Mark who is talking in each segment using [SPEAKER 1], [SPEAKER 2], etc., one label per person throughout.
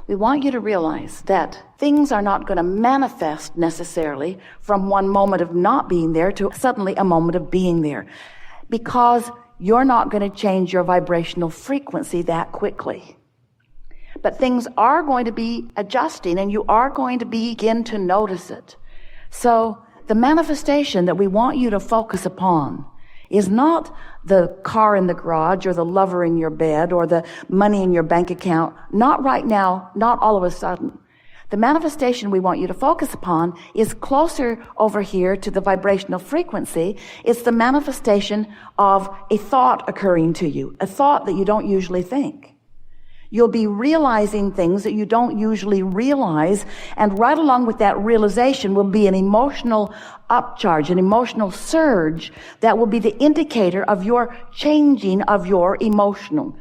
[SPEAKER 1] We want you to realize that things are not going to manifest necessarily from one moment of not being there to suddenly a moment of being there, because you're not going to change your vibrational frequency that quickly. But things are going to be adjusting, and you are going to begin to notice it. So the manifestation that we want you to focus upon is not the car in the garage or the lover in your bed or the money in your bank account. Not right now, not all of a sudden. The manifestation we want you to focus upon is closer over here to the vibrational frequency. It's the manifestation of a thought occurring to you, a thought that you don't usually think. You'll be realizing things that you don't usually realize, and right along with that realization will be an emotional upcharge, an emotional surge that will be the indicator of your changing of your emotional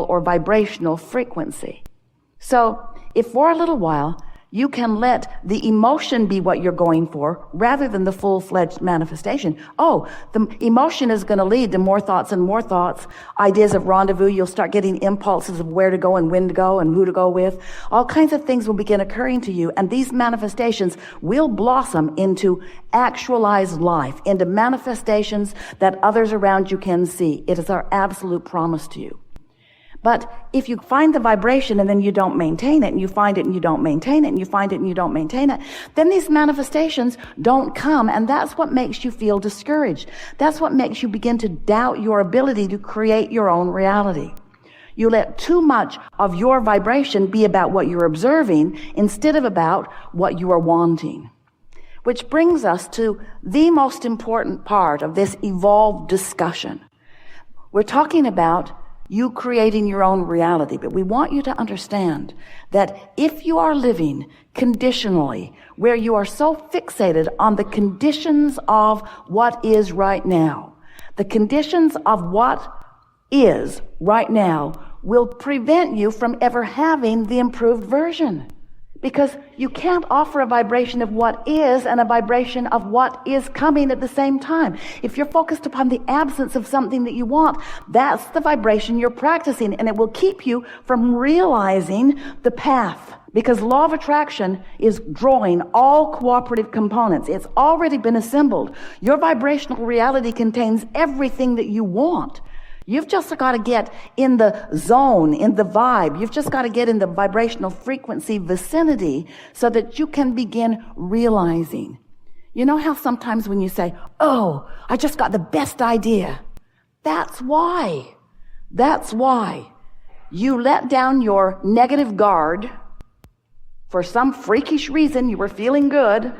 [SPEAKER 1] or vibrational frequency. So if for a little while you can let the emotion be what you're going for rather than the full-fledged manifestation. Oh, the emotion is going to lead to more thoughts and more thoughts, ideas of rendezvous. You'll start getting impulses of where to go and when to go and who to go with. All kinds of things will begin occurring to you, and these manifestations will blossom into actualized life, into manifestations that others around you can see. It is our absolute promise to you. But if you find the vibration and then you don't maintain it, and you find it and you don't maintain it, and you find it and you don't maintain it, then these manifestations don't come, and that's what makes you feel discouraged. That's what makes you begin to doubt your ability to create your own reality. You let too much of your vibration be about what you're observing instead of about what you are wanting. Which brings us to the most important part of this evolved discussion. We're talking about you creating your own reality. But we want you to understand that if you are living conditionally, where you are so fixated on the conditions of what is right now, the conditions of what is right now will prevent you from ever having the improved version. Because you can't offer a vibration of what is and a vibration of what is coming at the same time. If you're focused upon the absence of something that you want, that's the vibration you're practicing, and it will keep you from realizing the path. Because law of attraction is drawing all cooperative components. It's already been assembled. Your vibrational reality contains everything that you want. You've just got to get in the zone, in the vibe. You've just got to get in the vibrational frequency vicinity so that you can begin realizing. You know how sometimes when you say, oh, I just got the best idea. That's why you let down your negative guard. For some freakish reason, you were feeling good.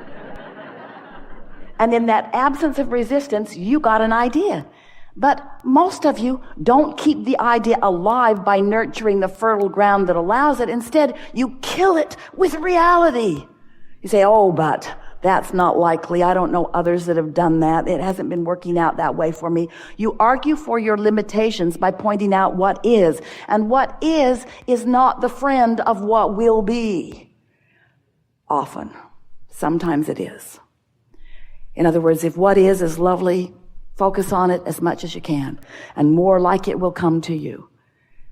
[SPEAKER 1] And in that absence of resistance, you got an idea. But most of you don't keep the idea alive by nurturing the fertile ground that allows it. Instead, you kill it with reality. You say, oh, but that's not likely. I don't know others that have done that. It hasn't been working out that way for me. You argue for your limitations by pointing out what is. And what is not the friend of what will be. Often. Sometimes it is. In other words, if what is lovely, focus on it as much as you can, and more like it will come to you.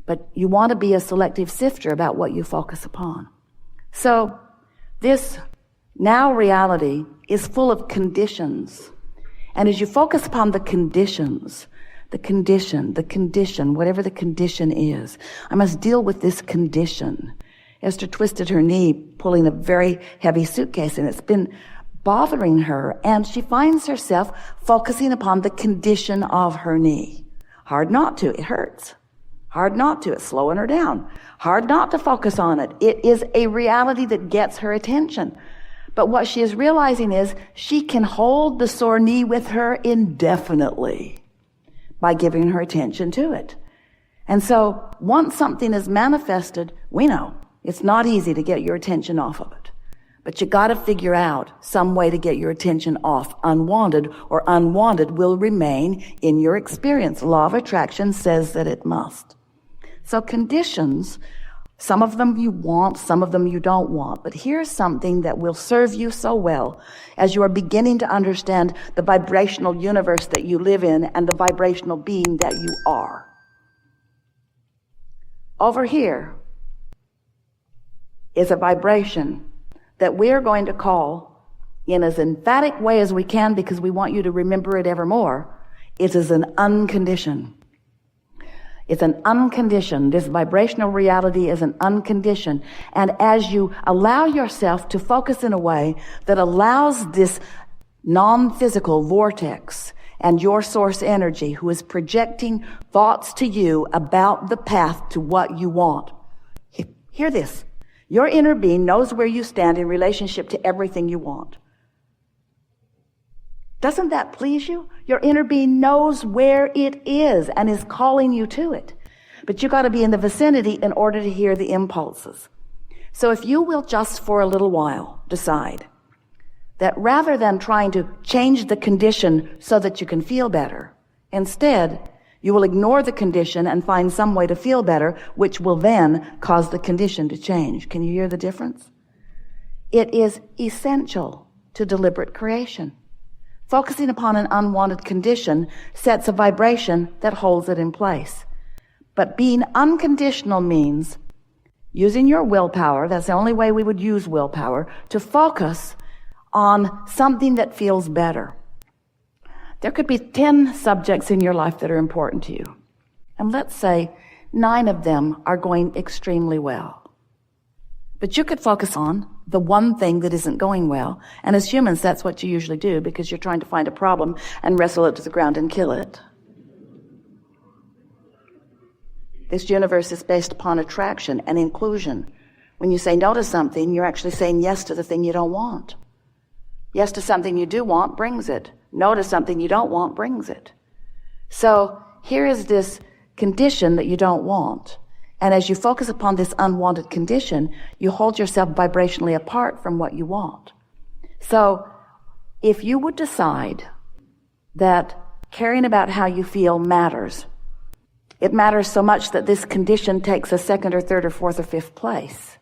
[SPEAKER 1] But you want to be a selective sifter about what you focus upon. So this now reality is full of conditions. And as you focus upon the conditions, the condition, whatever the condition is, I must deal with this condition. Esther twisted her knee, pulling a very heavy suitcase, and it's been bothering her, and she finds herself focusing upon the condition of her knee. Hard not to, it hurts. Hard not to, it's slowing her down. Hard not to focus on it. It is a reality that gets her attention. But what she is realizing is she can hold the sore knee with her indefinitely by giving her attention to it. And so once something is manifested, we know it's not easy to get your attention off of it. But you got to figure out some way to get your attention off unwanted, or unwanted will remain in your experience. Law of attraction says that it must. So conditions, some of them you want, some of them you don't want. But here's something that will serve you so well as you are beginning to understand the vibrational universe that you live in and the vibrational being that you are. Over here, is a vibration that we're going to call, in as emphatic way as we can because we want you to remember it evermore, it is an unconditioned. It's an unconditioned. This vibrational reality is an unconditioned. And as you allow yourself to focus in a way that allows this non-physical vortex and your source energy, who is projecting thoughts to you about the path to what you want. Hear this. Your inner being knows where you stand in relationship to everything you want. Doesn't that please you? Your inner being knows where it is and is calling you to it. But you got to be in the vicinity in order to hear the impulses. So if you will just for a little while decide that rather than trying to change the condition so that you can feel better, instead you will ignore the condition and find some way to feel better, which will then cause the condition to change. Can you hear the difference? It is essential to deliberate creation. Focusing upon an unwanted condition sets a vibration that holds it in place. But being unconditional means using your willpower, that's the only way we would use willpower, to focus on something that feels better. There could be 10 subjects in your life that are important to you. And let's say 9 of them are going extremely well. But you could focus on the one thing that isn't going well. And as humans, that's what you usually do because you're trying to find a problem and wrestle it to the ground and kill it. This universe is based upon attraction and inclusion. When you say no to something, you're actually saying yes to the thing you don't want. Yes to something you do want brings it. No to something you don't want brings it. So here is this condition that you don't want. And as you focus upon this unwanted condition, you hold yourself vibrationally apart from what you want. So if you would decide that caring about how you feel matters, it matters so much that this condition takes a second or third or fourth or fifth place.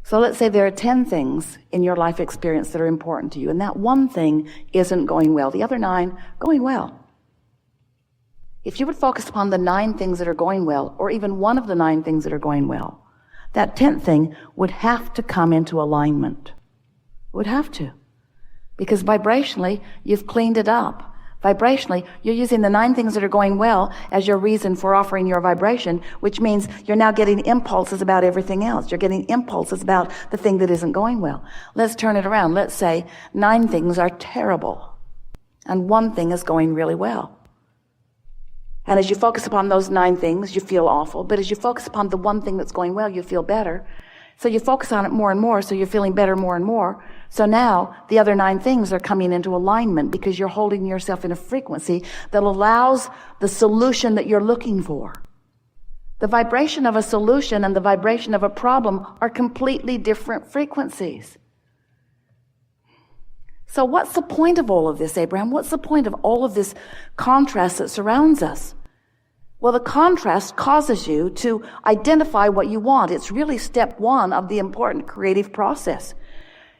[SPEAKER 1] So let's say there are 10 things in your life experience that are important to you, and that one thing isn't going well. The other 9 going well. If you would focus upon the 9 things that are going well, or even one of the 9 things that are going well, that 10th thing would have to come into alignment. Would have to. Because vibrationally, you've cleaned it up. Vibrationally, you're using the 9 things that are going well as your reason for offering your vibration, which means you're now getting impulses about everything else. You're getting impulses about the thing that isn't going well. Let's turn it around. Let's say 9 things are terrible, and 1 thing is going really well. And as you focus upon those 9 things, you feel awful. But as you focus upon the 1 thing that's going well, you feel better. So you focus on it more and more, so you're feeling better more and more. So now the other 9 things are coming into alignment because you're holding yourself in a frequency that allows the solution that you're looking for. The vibration of a solution and the vibration of a problem are completely different frequencies. So what's the point of all of this, Abraham? What's the point of all of this contrast that surrounds us? Well, the contrast causes you to identify what you want. It's really step 1 of the important creative process.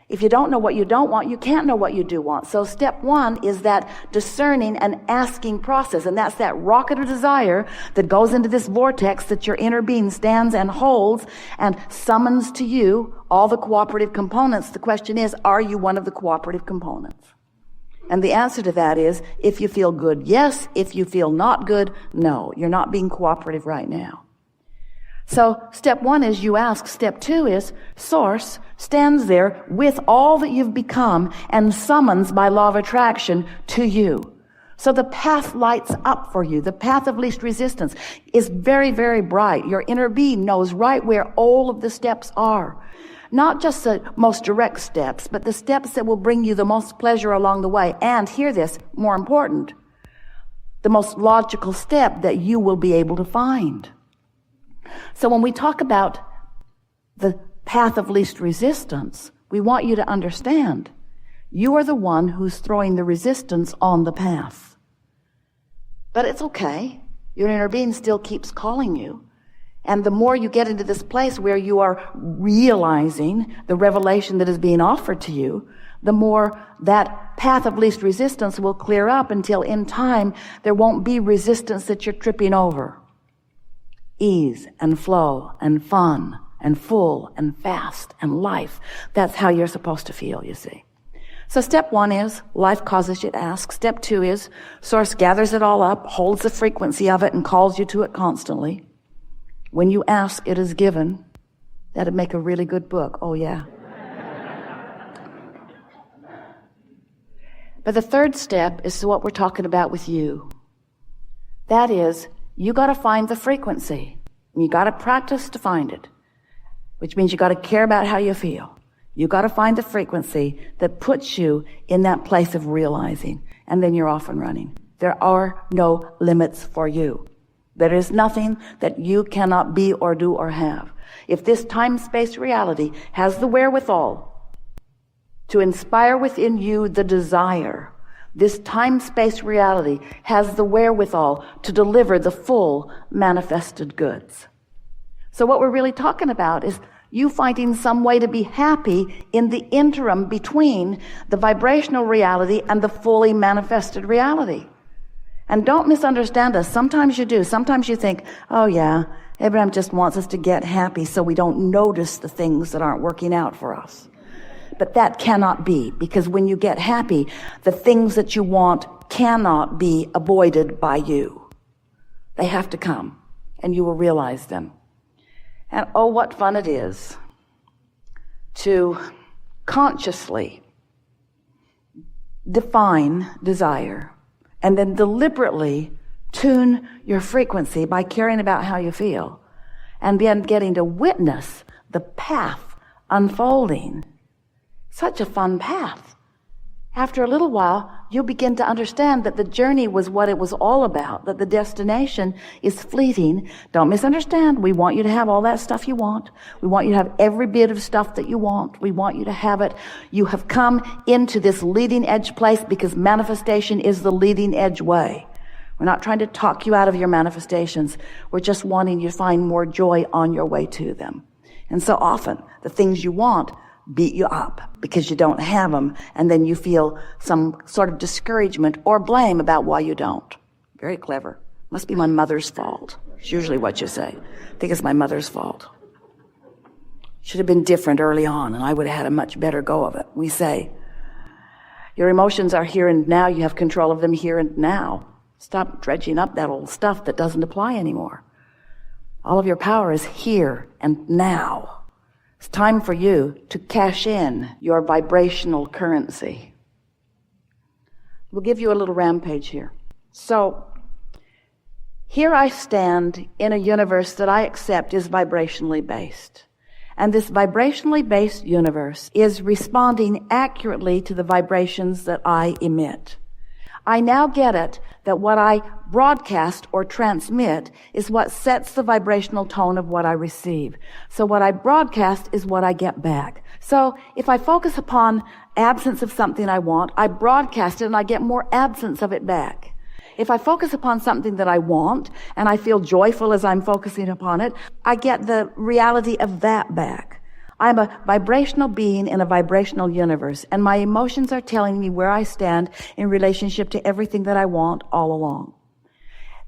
[SPEAKER 1] If you don't know what you don't want, you can't know what you do want. So step 1 is that discerning and asking process. And that's that rocket of desire that goes into this vortex that your inner being stands and holds and summons to you all the cooperative components. The question is, are you one of the cooperative components? And the answer to that is, if you feel good, yes. If you feel not good, no. You're not being cooperative right now. So step 1 is you ask. Step 2 is Source stands there with all that you've become and summons by law of attraction to you. So the path lights up for you. The path of least resistance is very, very bright. Your inner being knows right where all of the steps are. Not just the most direct steps, but the steps that will bring you the most pleasure along the way. And hear this, more important, the most logical step that you will be able to find. So when we talk about the path of least resistance, we want you to understand you are the one who's throwing the resistance on the path. But it's okay. Your inner being still keeps calling you. And the more you get into this place where you are realizing the revelation that is being offered to you, the more that path of least resistance will clear up until in time there won't be resistance that you're tripping over. Ease and flow and fun and full and fast and life. That's how you're supposed to feel, you see. So step 1 is life causes you to ask. Step 2 is Source gathers it all up, holds the frequency of it, and calls you to it constantly. When you ask, it is given. That'd make a really good book. Oh, yeah. But the third step is what we're talking about with you. That is, you got to find the frequency. You got to practice to find it, which means you got to care about how you feel. You got to find the frequency that puts you in that place of realizing, and then you're off and running. There are no limits for you. There is nothing that you cannot be or do or have. If this time-space reality has the wherewithal to inspire within you the desire, this time-space reality has the wherewithal to deliver the full manifested goods. So what we're really talking about is you finding some way to be happy in the interim between the vibrational reality and the fully manifested reality. And don't misunderstand us. Sometimes you do. Sometimes you think, oh yeah, Abraham just wants us to get happy so we don't notice the things that aren't working out for us. But that cannot be, because when you get happy, the things that you want cannot be avoided by you. They have to come, and you will realize them. And oh, what fun it is to consciously define desire and then deliberately tune your frequency by caring about how you feel, and then getting to witness the path unfolding. Such a fun path. After a little while, you'll begin to understand that the journey was what it was all about, that the destination is fleeting. Don't misunderstand. We want you to have all that stuff you want. We want you to have every bit of stuff that you want. We want you to have it. You have come into this leading edge place because manifestation is the leading edge way. We're not trying to talk you out of your manifestations. We're just wanting you to find more joy on your way to them. And so often, the things you want beat you up because you don't have them, and then you feel some sort of discouragement or blame about why you don't. Very clever. Must be my mother's fault. It's usually what you say. I think it's my mother's fault. Should have been different early on, and I would have had a much better go of it. We say, your emotions are here and now. You have control of them here and now. Stop dredging up that old stuff that doesn't apply anymore. All of your power is here and now. It's time for you to cash in your vibrational currency. We'll give you a little rampage here. So, here I stand in a universe that I accept is vibrationally based. And this vibrationally based universe is responding accurately to the vibrations that I emit. I now get it that what I broadcast or transmit is what sets the vibrational tone of what I receive. So what I broadcast is what I get back. So if I focus upon absence of something I want, I broadcast it and I get more absence of it back. If I focus upon something that I want and I feel joyful as I'm focusing upon it, I get the reality of that back. I'm a vibrational being in a vibrational universe, and my emotions are telling me where I stand in relationship to everything that I want all along.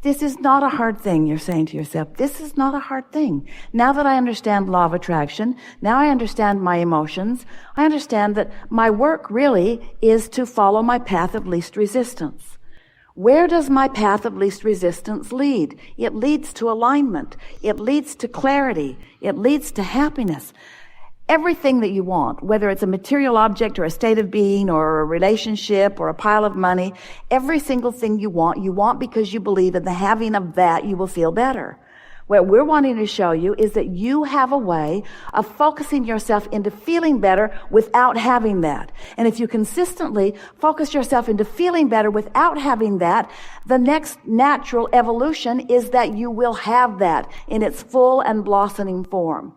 [SPEAKER 1] This is not a hard thing, you're saying to yourself. This is not a hard thing. Now that I understand law of attraction, now I understand my emotions, I understand that my work really is to follow my path of least resistance. Where does my path of least resistance lead? It leads to alignment. It leads to clarity. It leads to happiness. Everything that you want, whether it's a material object or a state of being or a relationship or a pile of money, every single thing you want because you believe in the having of that you will feel better. What we're wanting to show you is that you have a way of focusing yourself into feeling better without having that. And if you consistently focus yourself into feeling better without having that, the next natural evolution is that you will have that in its full and blossoming form.